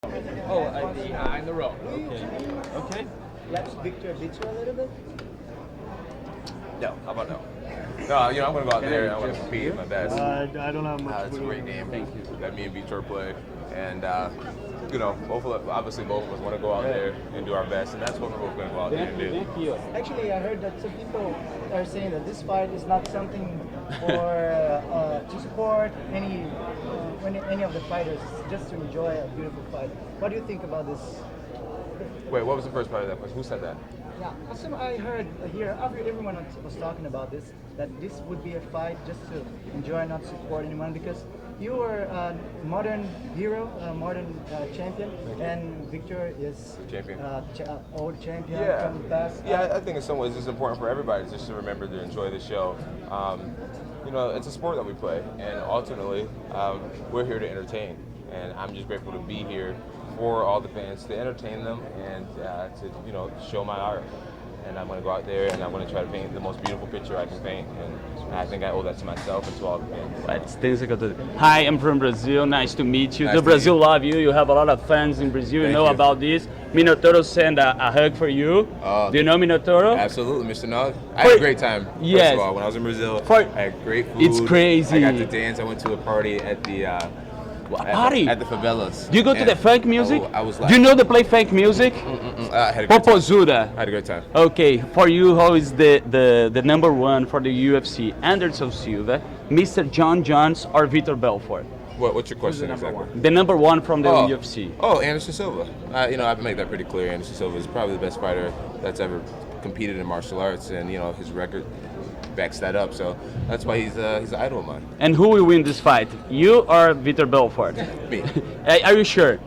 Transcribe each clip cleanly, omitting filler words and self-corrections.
Oh, behind the rope. Okay. Okay. Let Victor beat you a little bit? No, how about no? No, I'm going to go out there and I'm going to compete my best. I don't have much. It's a great game that me and Vitor play. And, obviously both of us want to go out there and do our best. And that's what we're both going to go out there and do. Actually, I heard that some people are saying that this fight is not something for to support any of the fighters, just to enjoy a beautiful fight. What do you think about this? Wait, what was the first part of that question? Who said that? Yeah, I heard here, everyone was talking about this, that this would be a fight just to enjoy, not support anyone, because you were a modern hero, a modern champion, and Victor is champion. Old champion from the past. Yeah, I think in some ways it's important for everybody just to remember to enjoy the show. It's a sport that we play, and ultimately, we're here to entertain. And I'm just grateful to be here for all the fans, to entertain them and to show my art. And I'm going to go out there and I'm going to try to paint the most beautiful picture I can paint. And I think I owe that to myself and to all the fans. Let's take Hi, I'm from Brazil. Nice to meet you. Nice The to Brazil meet you. love you. You have a lot of fans in Brazil. Thank you know you. about this. Minotauro sent a hug for you. Do you know Minotauro? Absolutely, Mr. Nog. I had a great time, Yes. first of all, when I was in Brazil. For- I had great food. It's crazy. I got to dance. I went to a party at the... party? At the favelas. Do you go to And the funk music? I was Do you know they play funk music? I had a great time. Popozuda. I had a great time. Okay, for you, how is the number one for the UFC? Anderson Silva, Mr. Jon Jones, or Vitor Belfort? What's your question exactly? The number one from the UFC. Oh, Anderson Silva. I've made that pretty clear. Anderson Silva is probably the best fighter that's ever competed in martial arts, and his record backs that up. So that's why he's an idol of mine. And who will win this fight? You or Vitor Belfort? Me. Are you sure?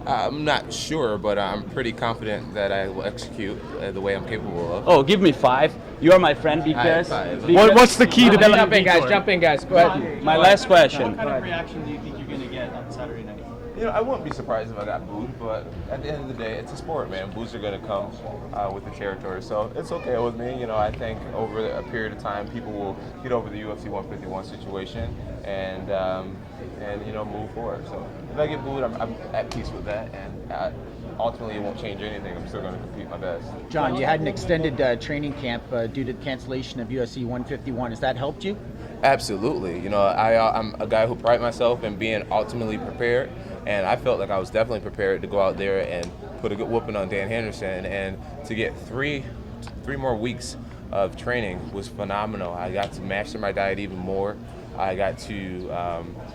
I'm not sure, but I'm pretty confident that I will execute the way I'm capable of. Oh, give me 5. You are my friend because. Five. What's the key to beating Jump in, guys. Vitor? Jump in, guys. Go ahead. My last question. What kind of reaction do you think you're going to get on Saturday night? I wouldn't be surprised if I got booed, but at the end of the day, it's a sport, man. Boos are going to come with the territory, so it's okay with me. I think over a period of time, people will get over the UFC 151 situation and move forward. So if I get booed, I'm at peace with that, and ultimately it won't change anything. I'm still going to compete my best. John, you had an extended training camp due to the cancellation of UFC 151. Has that helped you? Absolutely. I'm a guy who pride myself in being ultimately prepared, and I felt like I was definitely prepared to go out there and put a good whooping on Dan Henderson, and to get three more weeks of training was phenomenal. I got to master my diet even more. I got to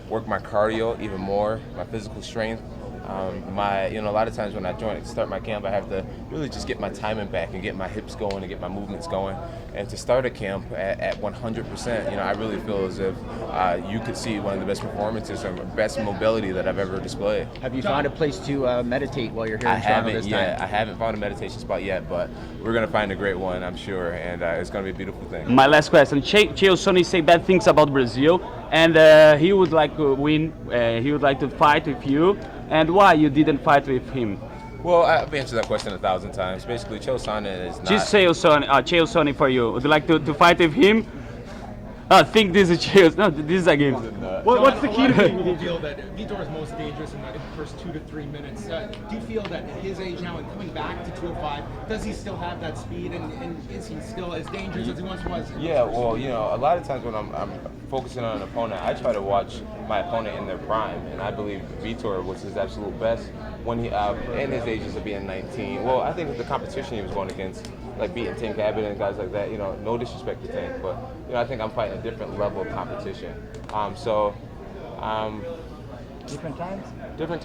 work my cardio even more, my physical strength. A lot of times when I start my camp, I have to really just get my timing back and get my hips going and get my movements going. And to start a camp at 100%, I really feel as if you could see one of the best performances and best mobility that I've ever displayed. Have you found a place to meditate while you're here in Toronto this time? I haven't found a meditation spot yet, but we're going to find a great one, I'm sure, and it's going to be a beautiful thing. My last question. Chael Sonnen say bad things about Brazil, and he would like to win. He would like to fight with you. And why you didn't fight with him? Well, I've answered that question 1,000 times. Basically, Chael Sonnen is not... Just Chael Sonnen for you. Would you like to fight with him? I think this is Chael. No, this is a game. What's the key to beating People Vitor? feel that Vitor is most dangerous in the first 2 to 3 minutes. Do you feel that at his age now and coming back to 205, does he still have that speed and is he still as dangerous as he once was? Yeah, well, a lot of times when I'm focusing on an opponent, I try to watch my opponent in their prime, and I believe Vitor was his absolute best when he, in his ages of being 19. Well, I think the competition he was going against, like beating Tank Abbott and guys like that, no disrespect to Tank, but I think I'm fighting a different level of competition. Different times? Different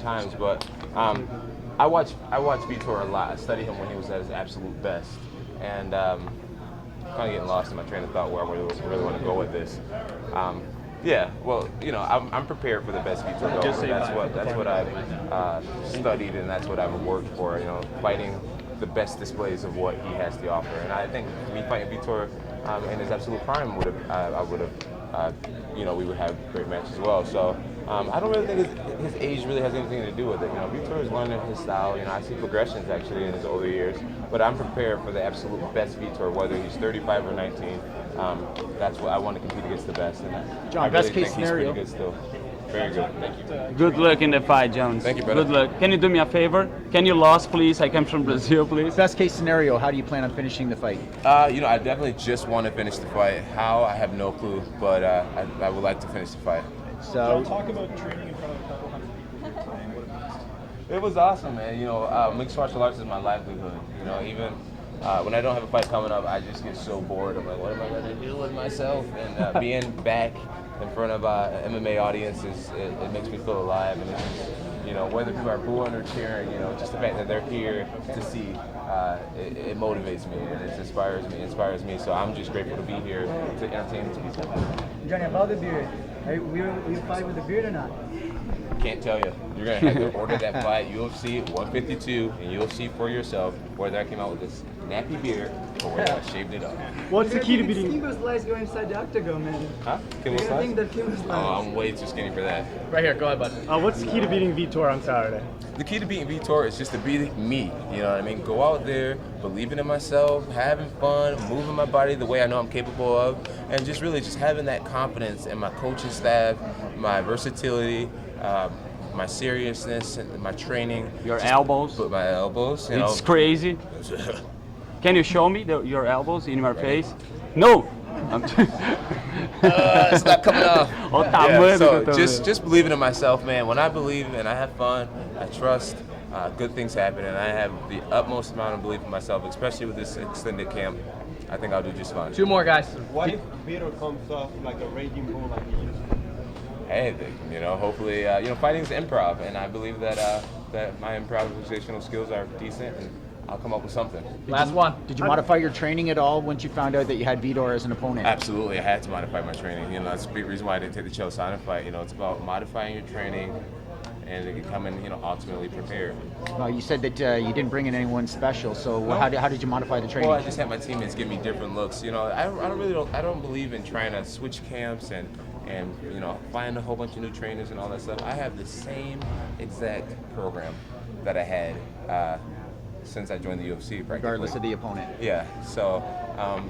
times, but I watch Vitor a lot. I studied him when he was at his absolute best, and kind of getting lost in my train of thought where I really want to go with this. I'm prepared for the best Vitor. That's what I've studied, and that's what I've worked for. Fighting the best displays of what he has to offer, and I think me fighting Vitor in his absolute prime we would have great matches as well. So I don't really think his age really has anything to do with it. Vitor is learning his style. I see progressions actually in his older years, but I'm prepared for the absolute best Vitor, whether he's 35 or 19. That's what I want to compete against the best. And John, I really best case think scenario. he's pretty good still. Very good. Good luck in the fight, Jones. Thank you, brother. Good luck. Can you do me a favor? Can you lose, please? I come from Brazil, please. Best case scenario, how do you plan on finishing the fight? You know, I definitely just want to finish the fight. How, I have no clue, but I would like to finish the fight. So, Talk about training in front of a couple hundred people today. What it means. It was awesome, man. You know, mixed martial arts is my livelihood. You know, even when I don't have a fight coming up, I just get so bored. I'm like, what am I going to do with myself? And being back in front of an MMA audience it makes me feel alive. And it's just, you know, whether people are booing or cheering, you know, just the fact that they're here to see, it motivates me and it inspires me. So I'm just grateful to be here to entertain these people. Johnny, about the beard. Will you fight with the beard or not? Can't tell you. You're gonna have to order that fight, UFC 152, and you'll see for yourself whether I came out with this nappy beard or whether I shaved it up. What's the key to beating? Kimbo slice go inside the octagon, man. Huh? Kimbo I think slice? that Kimbo slice. Oh, I'm way too skinny for that. right here, go ahead, bud. What's the key to beating Vitor on Saturday? The key to beating Vitor is just to be me. You know what I mean? Go out there, believing in myself, having fun, moving my body the way I know I'm capable of, and just really just having that confidence in my coaching staff, my versatility, my seriousness, and my training. Your Just elbows. Put my elbows. You It's know. crazy. Can you show me your elbows in your face? No. It's not coming off. O tamanho So que eu tô just vendo. just believing in myself, man. When I believe and I have fun, I trust. Good things happen, and I have the utmost amount of belief in myself, especially with this extended camp. I think I'll do just fine. Two more guys. What if Vitor comes off like a raging bull like he used to? Hey, you know, hopefully, you know, fighting's improv, and I believe that that my improvisational skills are decent, and I'll come up with something. Last one. Did you modify your training at all once you found out that you had Vitor as an opponent? Absolutely, I had to modify my training. You know, that's a big reason why I didn't take the Chael Sonnen fight. You know, it's about modifying your training and becoming, you know, ultimately prepared. Well, you said that you didn't bring in anyone special, so how did you modify the training? Well, I just had my teammates give me different looks. You know, I don't believe in trying to switch camps and you know, find a whole bunch of new trainers and all that stuff. I have the same exact program that I had since I joined the UFC, practically. Regardless of the opponent. Yeah, so,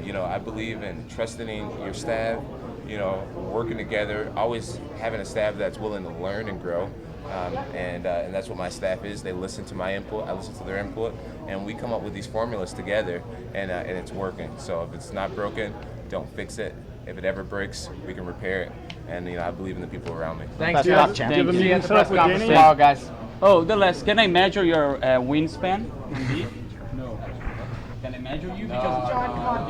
you know, I believe in trusting in your staff, you know, working together, always having a staff that's willing to learn and grow. And that's what my staff is. They listen to my input, I listen to their input, and we come up with these formulas together, and it's working. So if it's not broken, don't fix it. If it ever breaks, we can repair it. And, you know, I believe in the people around me. Thanks, Best Jeff. luck, champ. Do you have a Thank you. meeting set up with Danny? Tomorrow, guys. Oh, the last. Can I measure your wingspan? No. Can I measure you? Because